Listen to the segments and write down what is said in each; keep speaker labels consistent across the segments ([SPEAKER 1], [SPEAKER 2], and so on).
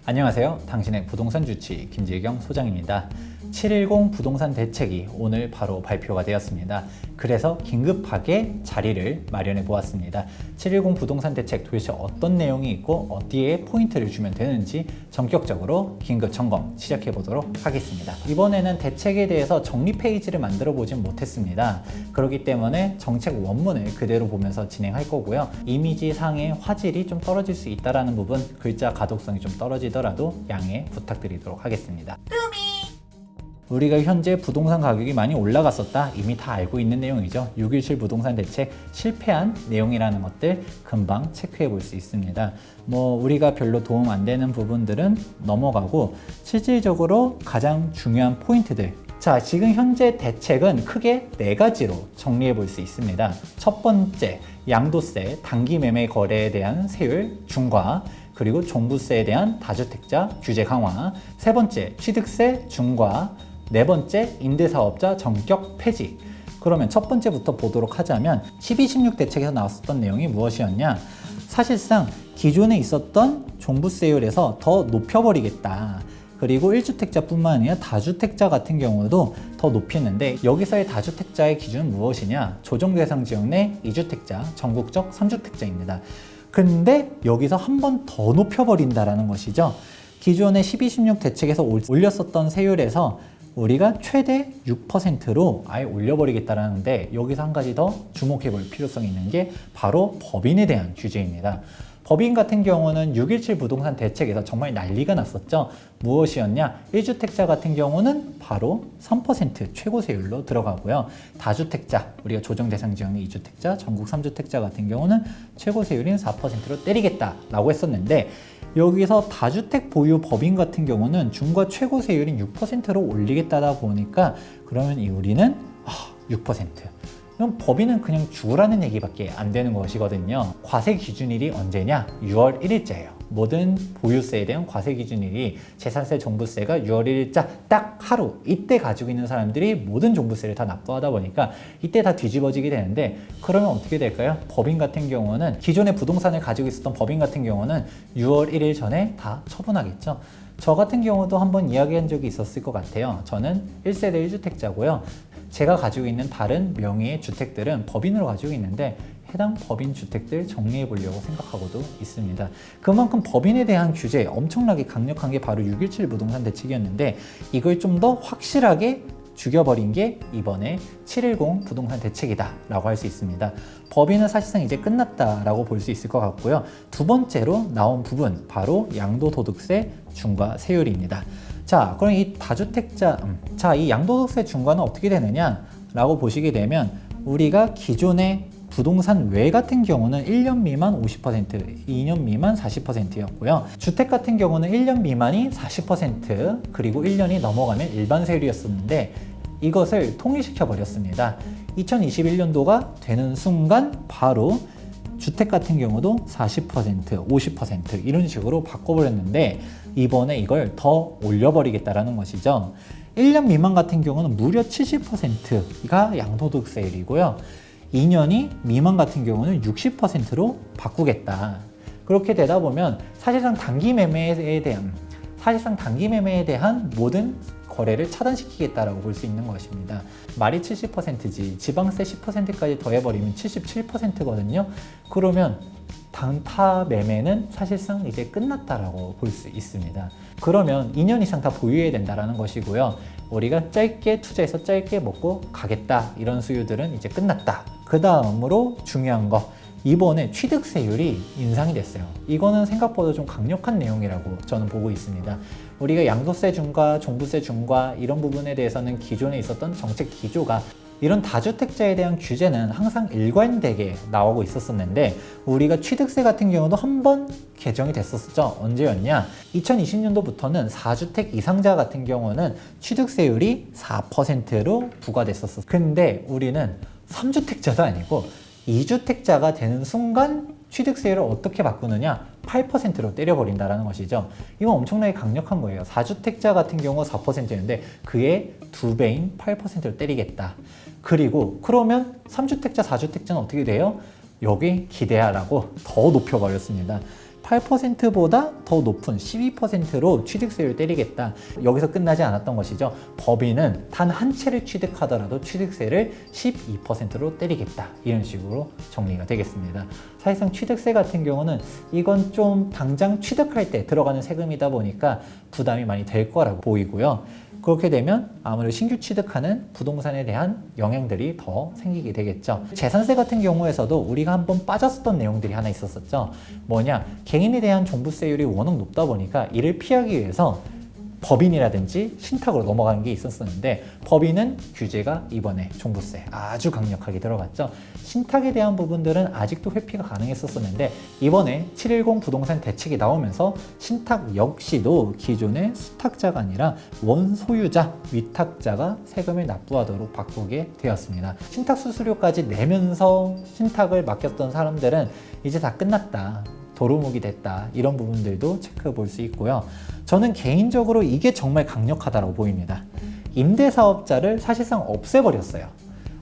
[SPEAKER 1] 안녕하세요. 당신의 부동산 주치 김재경 소장입니다. 710 부동산 대책이 오늘 바로 발표가 되었습니다. 그래서 긴급하게 자리를 마련해 보았습니다. 710 부동산 대책 도대체 어떤 내용이 있고 어디에 포인트를 주면 되는지 전격적으로 긴급 점검 시작해 보도록 하겠습니다. 이번에는 대책에 대해서 정리 페이지를 만들어 보진 못했습니다. 그렇기 때문에 정책 원문을 그대로 보면서 진행할 거고요. 이미지 상의 화질이 좀 떨어질 수 있다는 부분, 글자 가독성이 좀 떨어지더라도 양해 부탁드리도록 하겠습니다. 우리가 현재 부동산 가격이 많이 올라갔었다, 이미 다 알고 있는 내용이죠. 6.17 부동산 대책 실패한 내용이라는 것들 금방 체크해 볼 수 있습니다. 우리가 별로 도움 안 되는 부분들은 넘어가고 실질적으로 가장 중요한 포인트들, 자, 지금 현재 대책은 크게 4가지로 정리해 볼 수 있습니다. 첫 번째, 양도세, 단기 매매 거래에 대한 세율 중과, 그리고 종부세에 대한 다주택자 규제 강화, 세 번째, 취득세 중과, 네 번째, 임대사업자 전격 폐지. 그러면 첫 번째부터 보도록 하자면 12.16 대책에서 나왔었던 내용이 무엇이었냐? 사실상 기존에 있었던 종부세율에서 더 높여버리겠다. 그리고 1주택자뿐만 아니라 다주택자 같은 경우도 더 높이는데, 여기서의 다주택자의 기준은 무엇이냐? 조정대상 지역 내 2주택자, 전국적 3주택자입니다. 근데 여기서 한 번 더 높여버린다는 것이죠. 기존의 12.16 대책에서 올렸었던 세율에서 우리가 최대 6%로 아예 올려버리겠다라는데, 여기서 한 가지 더 주목해 볼 필요성이 있는 게 바로 법인에 대한 규제입니다. 법인 같은 경우는 6.17 부동산 대책에서 정말 난리가 났었죠. 무엇이었냐? 1주택자 같은 경우는 바로 3% 최고 세율로 들어가고요. 다주택자, 우리가 조정 대상 지역의 2주택자, 전국 3주택자 같은 경우는 최고 세율인 4%로 때리겠다라고 했었는데, 여기서 다주택 보유 법인 같은 경우는 중과 최고 세율인 6%로 올리겠다다 보니까, 그러면 우리는 6%. 그럼 법인은 그냥 죽으라는 얘기밖에 안 되는 것이거든요. 과세 기준일이 언제냐? 6월 1일자예요. 모든 보유세에 대한 과세 기준일이 재산세, 종부세가 6월 1일자 딱 하루, 이때 가지고 있는 사람들이 모든 종부세를 다 납부하다 보니까 이때 다 뒤집어지게 되는데, 그러면 어떻게 될까요? 법인 같은 경우는, 기존의 부동산을 가지고 있었던 법인 같은 경우는 6월 1일 전에 다 처분하겠죠. 저 같은 경우도 한번 이야기한 적이 있었을 것 같아요. 저는 1세대 1주택자고요. 제가 가지고 있는 다른 명의의 주택들은 법인으로 가지고 있는데, 해당 법인 주택들 정리해 보려고 생각하고도 있습니다. 그만큼 법인에 대한 규제 엄청나게 강력한 게 바로 6.17 부동산 대책이었는데, 이걸 좀 더 확실하게 죽여버린 게 이번에 710 부동산 대책이다 라고 할 수 있습니다. 법인은 사실상 이제 끝났다라고 볼 수 있을 것 같고요. 두 번째로 나온 부분, 바로 양도소득세 중과 세율입니다. 자, 그럼 이 다주택자, 이 양도소득세 중과는 어떻게 되느냐 라고 보시게 되면, 우리가 기존의 부동산 외 같은 경우는 1년 미만 50%, 2년 미만 40%였고요. 주택 같은 경우는 1년 미만이 40%, 그리고 1년이 넘어가면 일반 세율이었었는데, 이것을 통일시켜 버렸습니다. 2021년도가 되는 순간 바로 주택 같은 경우도 40%, 50% 이런 식으로 바꿔버렸는데, 이번에 이걸 더 올려버리겠다라는 것이죠. 1년 미만 같은 경우는 무려 70%가 양도소득세율이고요. 2년이 미만 같은 경우는 60%로 바꾸겠다. 그렇게 되다 보면 사실상 단기 매매에 대한 모든 거래를 차단시키겠다라고 볼 수 있는 것입니다. 말이 70%지 지방세 10%까지 더해버리면 77%거든요. 그러면 단타 매매는 사실상 이제 끝났다라고 볼 수 있습니다. 그러면 2년 이상 다 보유해야 된다라는 것이고요. 우리가 짧게 투자해서 짧게 먹고 가겠다, 이런 수요들은 이제 끝났다. 그 다음으로 중요한 거, 이번에 취득세율이 인상이 됐어요. 이거는 생각보다 좀 강력한 내용이라고 저는 보고 있습니다. 우리가 양도세 중과, 종부세 중과 이런 부분에 대해서는 기존에 있었던 정책 기조가, 이런 다주택자에 대한 규제는 항상 일관되게 나오고 있었는데, 우리가 취득세 같은 경우도 한 번 개정이 됐었죠. 언제였냐? 2020년도부터는 4주택 이상자 같은 경우는 취득세율이 4%로 부과됐었어요. 근데 우리는 3주택자도 아니고 2주택자가 되는 순간 취득세율을 어떻게 바꾸느냐? 8%로 때려버린다는 것이죠. 이건 엄청나게 강력한 거예요. 4주택자 같은 경우 4%였는데 그의 2배인 8%로 때리겠다. 그리고 그러면 3주택자, 4주택자는 어떻게 돼요? 여기 기대하라고 더 높여버렸습니다. 8%보다 더 높은 12%로 취득세율을 때리겠다. 여기서 끝나지 않았던 것이죠. 법인은 단 한 채를 취득하더라도 취득세를 12%로 때리겠다. 이런 식으로 정리가 되겠습니다. 사실상 취득세 같은 경우는 이건 좀 당장 취득할 때 들어가는 세금이다 보니까 부담이 많이 될 거라고 보이고요. 그렇게 되면 아무래도 신규 취득하는 부동산에 대한 영향들이 더 생기게 되겠죠. 재산세 같은 경우에서도 우리가 한번 빠졌었던 내용들이 하나 있었었죠. 뭐냐, 개인에 대한 종부세율이 워낙 높다 보니까 이를 피하기 위해서 법인이라든지 신탁으로 넘어가는 게 있었었는데, 법인은 규제가 이번에 종부세 아주 강력하게 들어갔죠. 신탁에 대한 부분들은 아직도 회피가 가능했었는데, 이번에 710 부동산 대책이 나오면서 신탁 역시도 기존의 수탁자가 아니라 원소유자, 위탁자가 세금을 납부하도록 바꾸게 되었습니다. 신탁 수수료까지 내면서 신탁을 맡겼던 사람들은 이제 다 끝났다, 도루묵이 됐다, 이런 부분들도 체크해 볼 수 있고요. 저는 개인적으로 이게 정말 강력하다고 보입니다. 임대사업자를 사실상 없애버렸어요.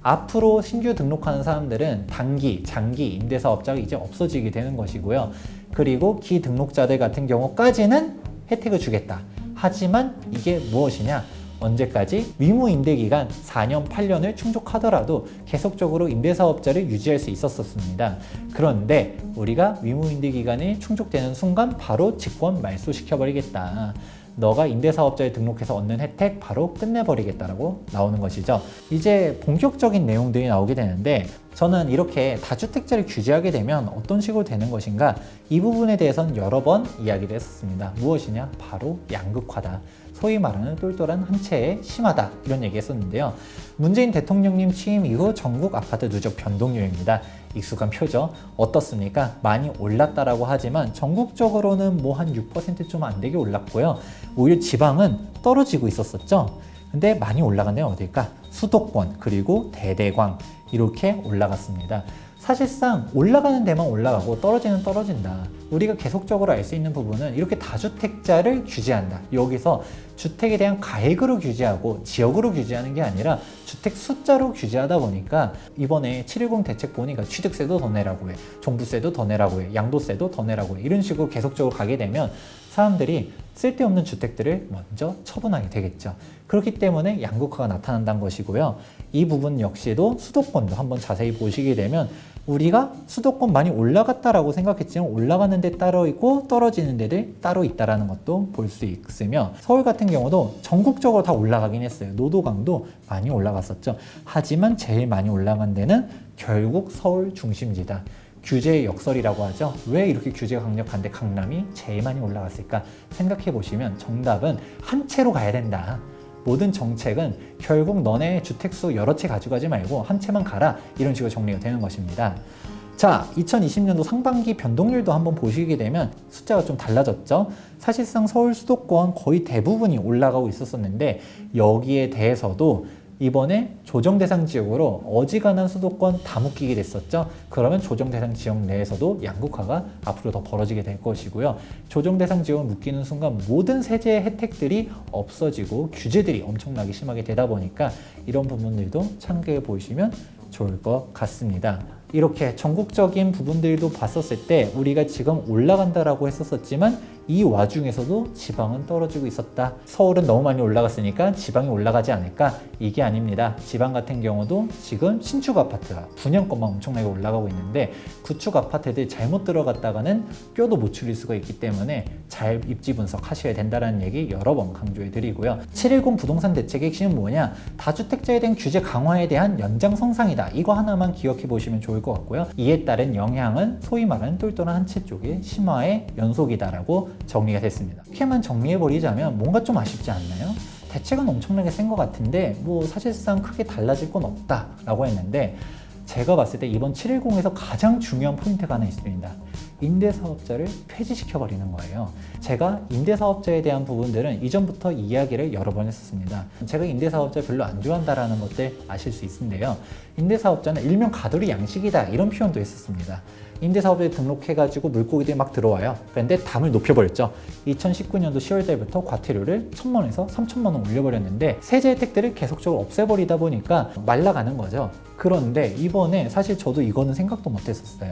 [SPEAKER 1] 앞으로 신규 등록하는 사람들은 단기, 장기 임대사업자가 이제 없어지게 되는 것이고요. 그리고 기등록자들 같은 경우까지는 혜택을 주겠다. 하지만 이게 무엇이냐? 언제까지? 위무임대기간 4년, 8년을 충족하더라도 계속적으로 임대사업자를 유지할 수 있었습니다. 그런데 우리가 위무임대기간이 충족되는 순간 바로 직권 말소시켜버리겠다. 너가 임대사업자에 등록해서 얻는 혜택 바로 끝내버리겠다라고 나오는 것이죠. 이제 본격적인 내용들이 나오게 되는데, 저는 이렇게 다주택자를 규제하게 되면 어떤 식으로 되는 것인가, 이 부분에 대해서는 여러 번 이야기를 했었습니다. 무엇이냐? 바로 양극화다. 소위 말하는 똘똘한 한 채에 심하다, 이런 얘기 했었는데요. 문재인 대통령님 취임 이후 전국 아파트 누적 변동률입니다. 익숙한 표죠. 어떻습니까? 많이 올랐다라고 하지만 전국적으로는 뭐 한 6% 좀 안 되게 올랐고요. 오히려 지방은 떨어지고 있었었죠. 근데 많이 올라간 데는 어딜까? 수도권, 그리고 대대광, 이렇게 올라갔습니다. 사실상 올라가는 데만 올라가고 떨어지는 떨어진다. 우리가 계속적으로 알 수 있는 부분은 이렇게 다주택자를 규제한다. 여기서 주택에 대한 가액으로 규제하고 지역으로 규제하는 게 아니라 주택 숫자로 규제하다 보니까 이번에 710 대책 보니까 취득세도 더 내라고 해, 종부세도 더 내라고 해, 양도세도 더 내라고 해, 이런 식으로 계속적으로 가게 되면 사람들이 쓸데없는 주택들을 먼저 처분하게 되겠죠. 그렇기 때문에 양극화가 나타난다는 것이고요. 이 부분 역시도 수도권도 한번 자세히 보시게 되면 우리가 수도권 많이 올라갔다라고 생각했지만 올라가는 데 따로 있고 떨어지는 데들 따로 있다라는 것도 볼 수 있으며, 서울 같은 경우도 전국적으로 다 올라가긴 했어요. 노도 강도 많이 올라갔었죠. 하지만 제일 많이 올라간 데는 결국 서울 중심지다. 규제의 역설이라고 하죠. 왜 이렇게 규제가 강력한데 강남이 제일 많이 올라갔을까 생각해 보시면 정답은 한 채로 가야 된다. 모든 정책은 결국 너네 주택수 여러 채 가져가지 말고 한 채만 가라, 이런 식으로 정리가 되는 것입니다. 자, 2020년도 상반기 변동률도 한번 보시게 되면 숫자가 좀 달라졌죠. 사실상 서울 수도권 거의 대부분이 올라가고 있었는데, 여기에 대해서도 이번에 조정 대상 지역으로 어지간한 수도권 다 묶이게 됐었죠. 그러면 조정 대상 지역 내에서도 양극화가 앞으로 더 벌어지게 될 것이고요. 조정 대상 지역을 묶이는 순간 모든 세제 혜택들이 없어지고 규제들이 엄청나게 심하게 되다 보니까 이런 부분들도 참고해 보시면 좋을 것 같습니다. 이렇게 전국적인 부분들도 봤었을 때 우리가 지금 올라간다라고 했었지만 이 와중에서도 지방은 떨어지고 있었다. 서울은 너무 많이 올라갔으니까 지방이 올라가지 않을까? 이게 아닙니다. 지방 같은 경우도 지금 신축 아파트가 분양권만 엄청나게 올라가고 있는데, 구축 아파트들 잘못 들어갔다가는 뼈도 못 추릴 수가 있기 때문에 잘 입지 분석하셔야 된다는 얘기 여러 번 강조해 드리고요. 710 부동산 대책의 핵심은 뭐냐? 다주택자에 대한 규제 강화에 대한 연장선상이다. 이거 하나만 기억해 보시면 좋을 것 같고요. 이에 따른 영향은 소위 말하는 똘똘한 한 채 쪽의 심화의 연속이다라고 정리가 됐습니다. 이렇게만 정리해버리자면 뭔가 좀 아쉽지 않나요? 대책은 엄청나게 센 것 같은데 뭐 사실상 크게 달라질 건 없다라고 했는데, 제가 봤을 때 이번 710에서 가장 중요한 포인트가 하나 있습니다. 임대사업자를 폐지시켜버리는 거예요. 제가 임대사업자에 대한 부분들은 이전부터 이야기를 여러 번 했었습니다. 제가 임대사업자 별로 안 좋아한다라는 것들 아실 수 있는데요. 임대사업자는 일명 가돌이 양식이다, 이런 표현도 했었습니다. 임대사업에 등록해가지고 물고기들이 막 들어와요. 그런데 담을 높여버렸죠. 2019년도 10월 달부터 과태료를 1,000만 원에서 3,000만 원 올려버렸는데 세제 혜택들을 계속적으로 없애버리다 보니까 말라가는 거죠. 그런데 이번에 사실 저도 이거는 생각도 못했었어요.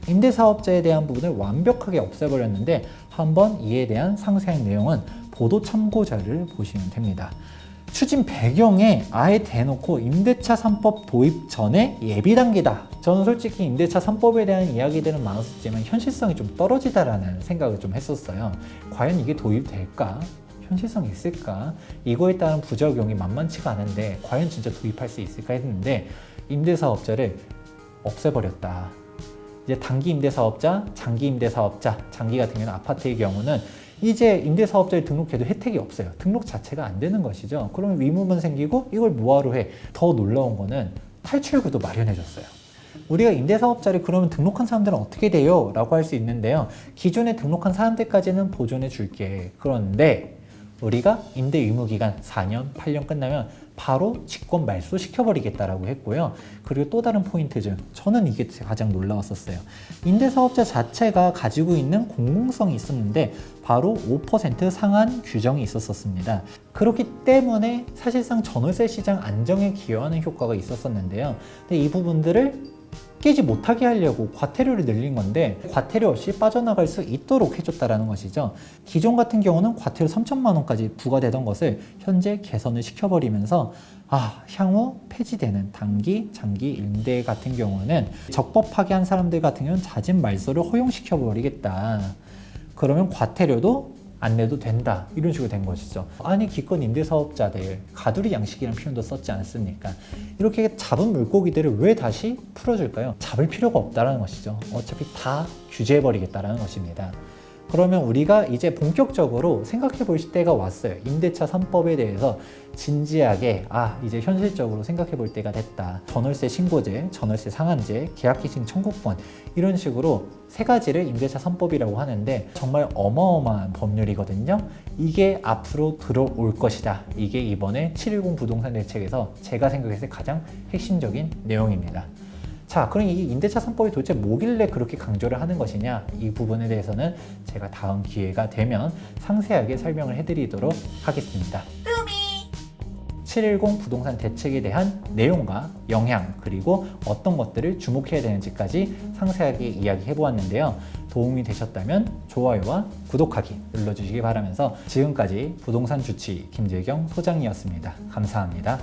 [SPEAKER 1] 임대사업자에 대한 부분을 완벽하게 없애버렸는데 한번 이에 대한 상세한 내용은 보도 참고자를 보시면 됩니다. 추진 배경에 아예 대놓고 임대차 3법 도입 전에 예비 단계다. 저는 솔직히 임대차 3법에 대한 이야기들은 많았었지만 현실성이 좀 떨어지다라는 생각을 좀 했었어요. 과연 이게 도입될까? 현실성이 있을까? 이거에 따른 부작용이 만만치가 않은데 과연 진짜 도입할 수 있을까 했는데 임대사업자를 없애버렸다. 이제 단기 임대사업자, 장기 임대사업자, 장기 같은 경우는 아파트의 경우는 이제 임대사업자를 등록해도 혜택이 없어요. 등록 자체가 안 되는 것이죠. 그러면 위무만 생기고 이걸 뭐하러 해? 더 놀라운 거는 탈출구도 마련해줬어요. 우리가 임대사업자를 그러면 등록한 사람들은 어떻게 돼요? 라고 할 수 있는데요. 기존에 등록한 사람들까지는 보존해 줄게. 그런데 우리가 임대 의무기간 4년, 8년 끝나면 바로 직권 말소 시켜버리겠다라고 했고요. 그리고 또 다른 포인트 중 저는 이게 가장 놀라웠었어요. 임대사업자 자체가 가지고 있는 공공성이 있었는데 바로 5% 상한 규정이 있었습니다. 그렇기 때문에 사실상 전월세 시장 안정에 기여하는 효과가 있었는데요. 근데 이 부분들을 깨지 못하게 하려고 과태료를 늘린 건데 과태료 없이 빠져나갈 수 있도록 해줬다라는 것이죠. 기존 같은 경우는 과태료 3천만 원까지 부과되던 것을 현재 개선을 시켜버리면서 향후 폐지되는 단기, 장기 임대 같은 경우는 적법하게 한 사람들 같은 경우는 잦은 말소를 허용시켜버리겠다. 그러면 과태료도 안 내도 된다, 이런 식으로 된 것이죠. 아니 기껏 임대사업자들 가두리 양식이라는 표현도 썼지 않습니까? 이렇게 잡은 물고기들을 왜 다시 풀어줄까요? 잡을 필요가 없다는 것이죠. 어차피 다 규제해버리겠다는 것입니다. 그러면 우리가 이제 본격적으로 생각해 볼 때가 왔어요. 임대차 3법에 대해서 진지하게 이제 현실적으로 생각해 볼 때가 됐다. 전월세 신고제, 전월세 상한제, 계약기신 청구권, 이런 식으로 세 가지를 임대차 3법이라고 하는데 정말 어마어마한 법률이거든요. 이게 앞으로 들어올 것이다. 이게 이번에 710 부동산 대책에서 제가 생각했을 때 가장 핵심적인 내용입니다. 자, 그럼 이 임대차 3법이 도대체 뭐길래 그렇게 강조를 하는 것이냐? 이 부분에 대해서는 제가 다음 기회가 되면 상세하게 설명을 해드리도록 하겠습니다. 710 부동산 대책에 대한 내용과 영향, 그리고 어떤 것들을 주목해야 되는지까지 상세하게 이야기해 보았는데요. 도움이 되셨다면 좋아요와 구독하기 눌러주시기 바라면서 지금까지 부동산 주치 김재경 소장이었습니다. 감사합니다.